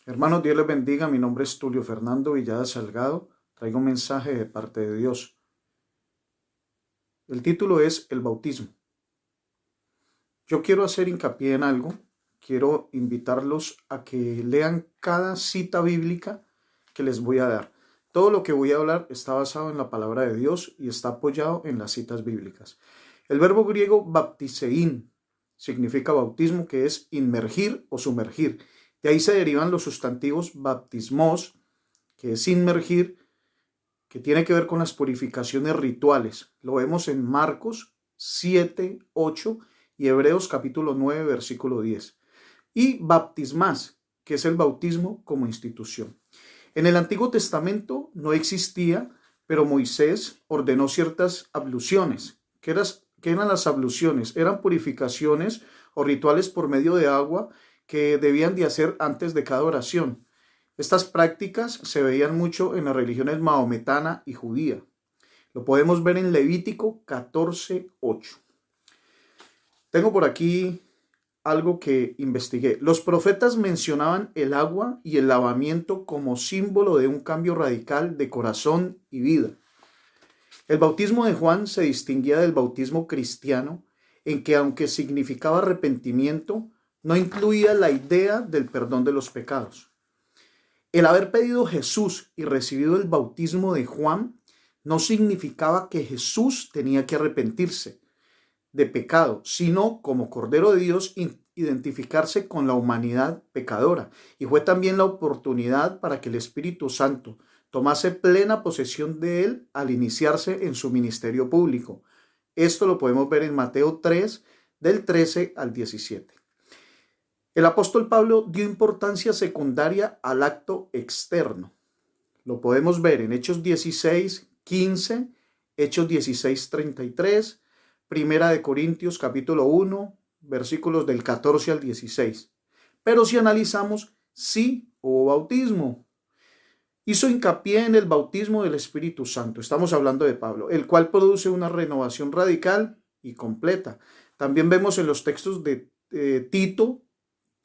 Hermanos, Dios les bendiga. Mi nombre es Tulio Fernando Villada Salgado. Traigo un mensaje de parte de Dios. El título es El bautismo. Yo quiero hacer hincapié en algo. Quiero invitarlos a que lean cada cita bíblica que les voy a dar. Todo lo que voy a hablar está basado en la palabra de Dios y está apoyado en las citas bíblicas. El verbo griego baptisein significa bautismo, que es inmergir o sumergir. De ahí se derivan los sustantivos baptismos, que es inmergir, que tiene que ver con las purificaciones rituales. Lo vemos en Marcos 7, 8 y Hebreos capítulo 9, versículo 10. Y baptismas, que es el bautismo como institución. En el Antiguo Testamento no existía, pero Moisés ordenó ciertas abluciones. ¿Qué eran las abluciones? Eran purificaciones o rituales por medio de agua que debían de hacer antes de cada oración. Estas prácticas se veían mucho en las religiones mahometana y judía. Lo podemos ver en Levítico 14:8. Tengo por aquí algo que investigué. Los profetas mencionaban el agua y el lavamiento como símbolo de un cambio radical de corazón y vida. El bautismo de Juan se distinguía del bautismo cristiano en que, aunque significaba arrepentimiento, no incluía la idea del perdón de los pecados. El haber pedido Jesús y recibido el bautismo de Juan no significaba que Jesús tenía que arrepentirse de pecado, sino como Cordero de Dios identificarse con la humanidad pecadora. Y fue también la oportunidad para que el Espíritu Santo tomase plena posesión de él al iniciarse en su ministerio público. Esto lo podemos ver en Mateo 3, del 13 al 17. El apóstol Pablo dio importancia secundaria al acto externo. Lo podemos ver en Hechos 16, 15, Hechos 16, 33, Primera de Corintios capítulo 1, versículos del 14 al 16. Pero si analizamos, sí hubo bautismo. Hizo hincapié en el bautismo del Espíritu Santo. Estamos hablando de Pablo, el cual produce una renovación radical y completa. También vemos en los textos de Tito,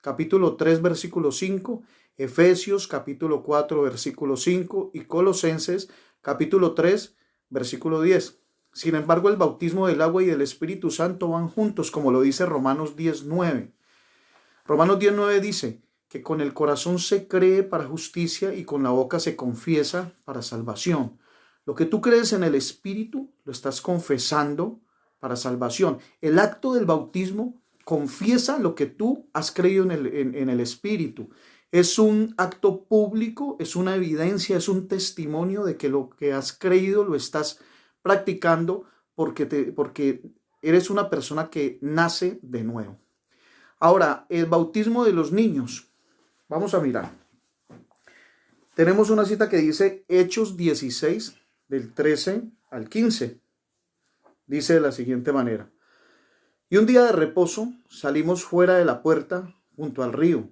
capítulo 3, versículo 5, Efesios, capítulo 4, versículo 5 y Colosenses, capítulo 3, versículo 10. Sin embargo, el bautismo del agua y del Espíritu Santo van juntos, como lo dice Romanos 10:9. Romanos 10:9 dice que con el corazón se cree para justicia y con la boca se confiesa para salvación. Lo que tú crees en el Espíritu lo estás confesando para salvación. El acto del bautismo confiesa lo que tú has creído en el Espíritu. Es un acto público, es una evidencia, es un testimonio de que lo que has creído lo estás practicando porque eres una persona que nace de nuevo. Ahora, el bautismo de los niños. Vamos a mirar. Tenemos una cita que dice Hechos 16, del 13 al 15. Dice de la siguiente manera. Y un día de reposo salimos fuera de la puerta junto al río,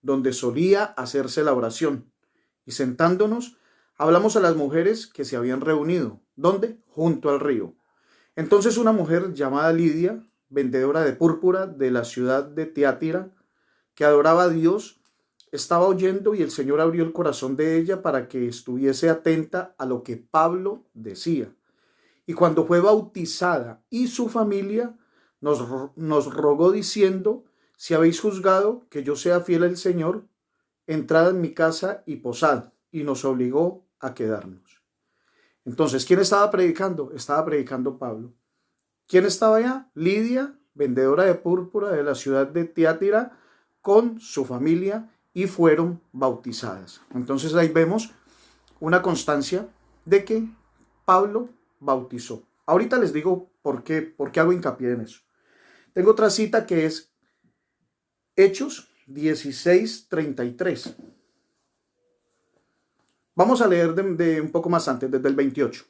donde solía hacerse la oración. Y sentándonos, hablamos a las mujeres que se habían reunido. ¿Dónde? Junto al río. Entonces una mujer llamada Lidia, vendedora de púrpura de la ciudad de Tiatira, que adoraba a Dios, estaba oyendo y el Señor abrió el corazón de ella para que estuviese atenta a lo que Pablo decía. Y cuando fue bautizada y su familia, nos rogó diciendo, si habéis juzgado que yo sea fiel al Señor, entrad en mi casa y posad. Y nos obligó a quedarnos. Entonces, ¿quién estaba predicando? Estaba predicando Pablo. ¿Quién estaba allá? Lidia, vendedora de púrpura de la ciudad de Tiatira, con su familia y fueron bautizadas. Entonces ahí vemos una constancia de que Pablo bautizó. Ahorita les digo por qué hago hincapié en eso. Tengo otra cita que es Hechos 16:33. Vamos a leer de un poco más antes, desde el 28.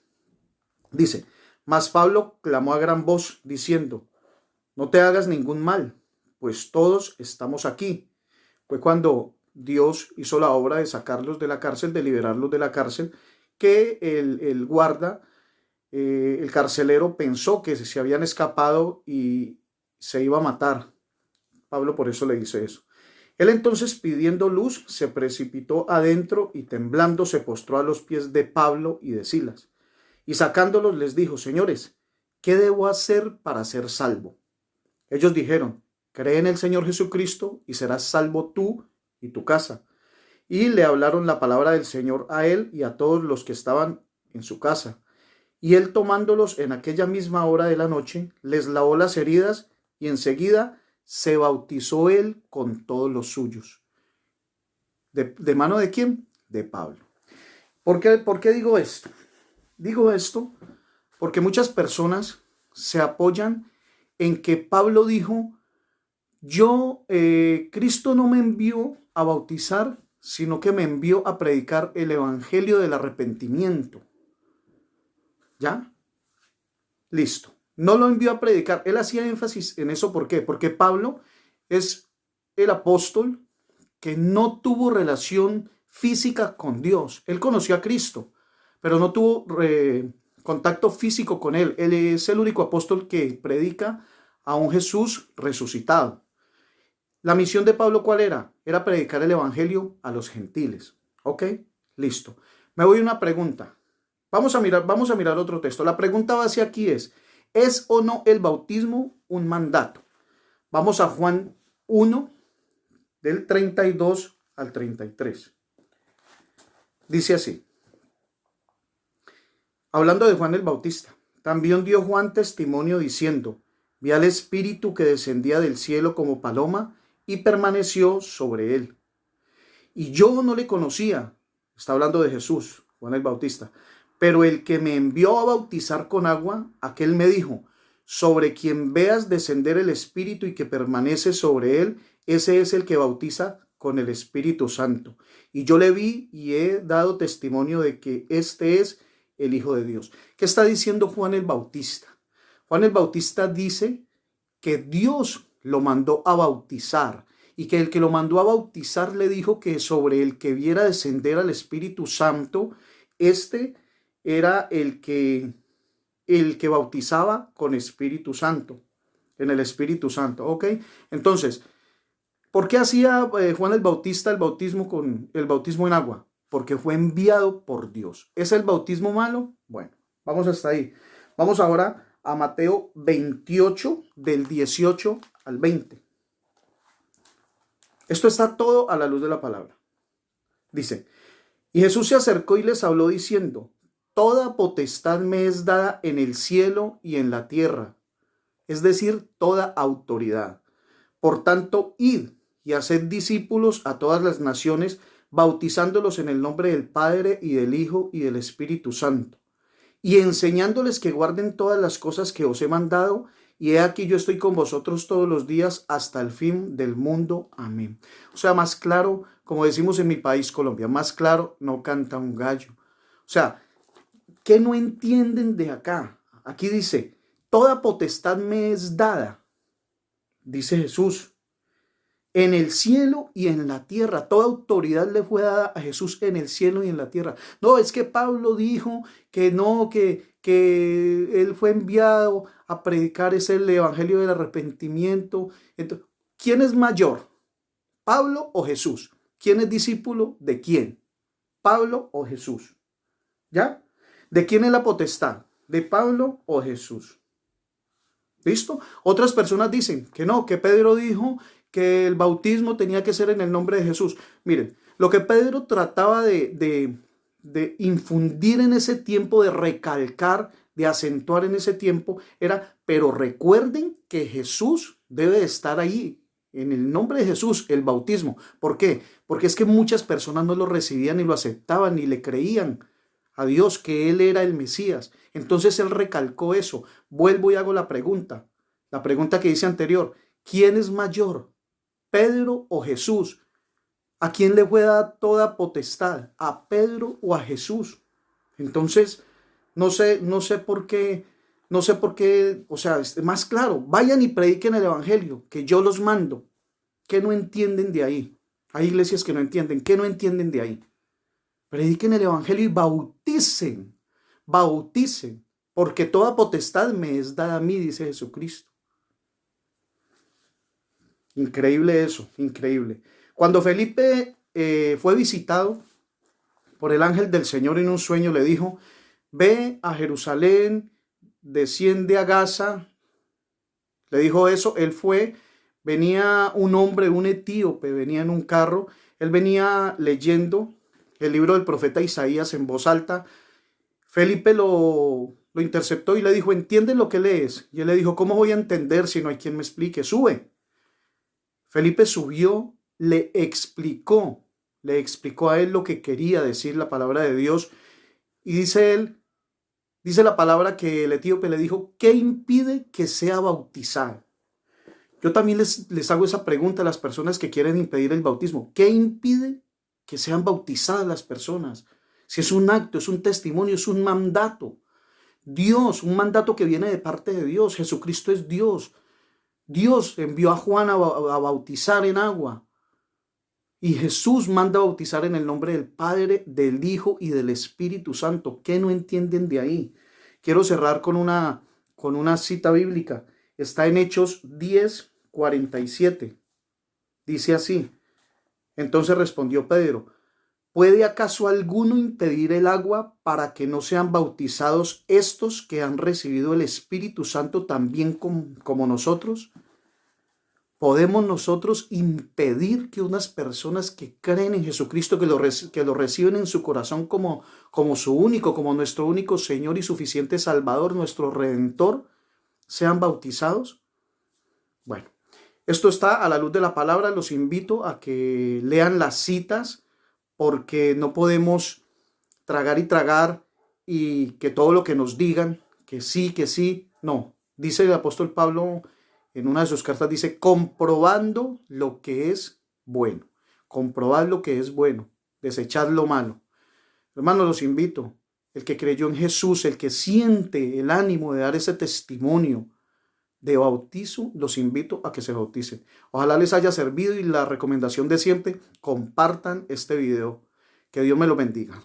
Dice, mas Pablo clamó a gran voz diciendo, no te hagas ningún mal, pues todos estamos aquí. Fue cuando Dios hizo la obra de sacarlos de la cárcel, de liberarlos de la cárcel, que el guarda, el carcelero pensó que se habían escapado y se iba a matar. Pablo por eso le dice eso. Él entonces, pidiendo luz, se precipitó adentro y temblando se postró a los pies de Pablo y de Silas. Y sacándolos les dijo: Señores, ¿qué debo hacer para ser salvo? Ellos dijeron: Cree en el Señor Jesucristo y serás salvo tú y tu casa. Y le hablaron la palabra del Señor a él y a todos los que estaban en su casa. Y él, tomándolos en aquella misma hora de la noche, les lavó las heridas y enseguida se bautizó él con todos los suyos. ¿De mano de quién? De Pablo. ¿Por qué digo esto? Digo esto porque muchas personas se apoyan en que Pablo dijo: Cristo no me envió a bautizar, sino que me envió a predicar el evangelio del arrepentimiento. ¿Ya? Listo. No lo envió a predicar. Él hacía énfasis en eso. ¿Por qué? Porque Pablo es el apóstol que no tuvo relación física con Dios. Él conoció a Cristo, pero no tuvo contacto físico con él. Él es el único apóstol que predica a un Jesús resucitado. La misión de Pablo, ¿cuál era? Era predicar el evangelio a los gentiles. ¿Ok? Listo. Me voy a una pregunta. Vamos a mirar otro texto. La pregunta base aquí ¿es o no el bautismo un mandato? Vamos a Juan 1, del 32 al 33. Dice así, hablando de Juan el Bautista: También dio Juan testimonio diciendo: Vi al Espíritu que descendía del cielo como paloma y permaneció sobre él. Y yo no le conocía. Está hablando de Jesús, Juan el Bautista. Pero el que me envió a bautizar con agua, aquel me dijo: Sobre quien veas descender el Espíritu y que permanece sobre él, ese es el que bautiza con el Espíritu Santo. Y yo le vi y he dado testimonio de que este es el Hijo de Dios. ¿Qué está diciendo Juan el Bautista? Juan el Bautista dice que Dios lo mandó a bautizar y que el que lo mandó a bautizar le dijo que sobre el que viera descender al Espíritu Santo, era el que bautizaba con Espíritu Santo, en el Espíritu Santo, ¿ok? Entonces, ¿por qué hacía Juan el Bautista el bautismo en agua? Porque fue enviado por Dios. ¿Es el bautismo malo? Bueno, vamos hasta ahí. Vamos ahora a Mateo 28, del 18 al 20. Esto está todo a la luz de la palabra. Dice: Y Jesús se acercó y les habló diciendo: Toda potestad me es dada en el cielo y en la tierra, es decir, toda autoridad. Por tanto, id y haced discípulos a todas las naciones, bautizándolos en el nombre del Padre y del Hijo y del Espíritu Santo, y enseñándoles que guarden todas las cosas que os he mandado, y he aquí yo estoy con vosotros todos los días hasta el fin del mundo. Amén. O sea, más claro, como decimos en mi país, Colombia, más claro no canta un gallo. O sea, ¿qué no entienden de acá? Aquí dice: toda potestad me es dada, dice Jesús, en el cielo y en la tierra. Toda autoridad le fue dada a Jesús en el cielo y en la tierra. No, es que Pablo dijo que no, que él fue enviado a predicar el evangelio del arrepentimiento. Entonces, ¿quién es mayor? ¿Pablo o Jesús? ¿Quién es discípulo de quién? ¿Pablo o Jesús? ¿Ya? ¿De quién es la potestad? ¿De Pablo o Jesús? ¿Listo? Otras personas dicen que no, que Pedro dijo que el bautismo tenía que ser en el nombre de Jesús. Miren, lo que Pedro trataba de infundir en ese tiempo, de recalcar, de acentuar en ese tiempo, era: pero recuerden que Jesús debe estar ahí, en el nombre de Jesús, el bautismo. ¿Por qué? Porque es que muchas personas no lo recibían ni lo aceptaban ni le creían a Dios que Él era el Mesías. Entonces Él recalcó eso. Vuelvo y hago la pregunta que hice anterior: ¿quién es mayor, Pedro o Jesús? ¿A quién le fue dada toda potestad? ¿A Pedro o a Jesús? Entonces, no sé por qué, o sea, es más claro: vayan y prediquen el evangelio, que yo los mando. ¿Qué no entienden de ahí? Hay iglesias que no entienden. ¿Qué no entienden de ahí? Prediquen el evangelio y bauticen, porque toda potestad me es dada a mí, dice Jesucristo. Increíble eso, increíble. Cuando Felipe fue visitado por el ángel del Señor en un sueño, le dijo: ve a Jerusalén, desciende a Gaza. Le dijo eso, él fue, venía un hombre, un etíope, venía en un carro, él venía leyendo el libro del profeta Isaías en voz alta. Felipe lo interceptó y le dijo: ¿entiendes lo que lees? Y él le dijo: ¿cómo voy a entender si no hay quien me explique? Sube. Felipe subió, le explicó a él lo que quería decir la palabra de Dios. Y dice la palabra que el etíope le dijo: ¿qué impide que sea bautizado? Yo también les hago esa pregunta a las personas que quieren impedir el bautismo. ¿Qué impide que sean bautizadas las personas? Si es un acto, es un testimonio, es un mandato. Dios, un mandato que viene de parte de Dios. Jesucristo es Dios. Dios envió a Juan a bautizar en agua. Y Jesús manda a bautizar en el nombre del Padre, del Hijo y del Espíritu Santo. ¿Qué no entienden de ahí? Quiero cerrar con una cita bíblica. Está en Hechos 10:47. Dice así: entonces respondió Pedro: ¿puede acaso alguno impedir el agua para que no sean bautizados estos que han recibido el Espíritu Santo también como nosotros? ¿Podemos nosotros impedir que unas personas que creen en Jesucristo, que lo reciben en su corazón como su único, como nuestro único Señor y suficiente Salvador, nuestro Redentor, sean bautizados? Bueno, esto está a la luz de la palabra. Los invito a que lean las citas, porque no podemos tragar y tragar y que todo lo que nos digan, que sí, no. Dice el apóstol Pablo en una de sus cartas, dice: comprobando lo que es bueno. Comprobad lo que es bueno, desechad lo malo. Hermanos, los invito. El que creyó en Jesús, el que siente el ánimo de dar ese testimonio de bautizo, los invito a que se bauticen. Ojalá les haya servido, y la recomendación de siempre: compartan este video. Que Dios me lo bendiga.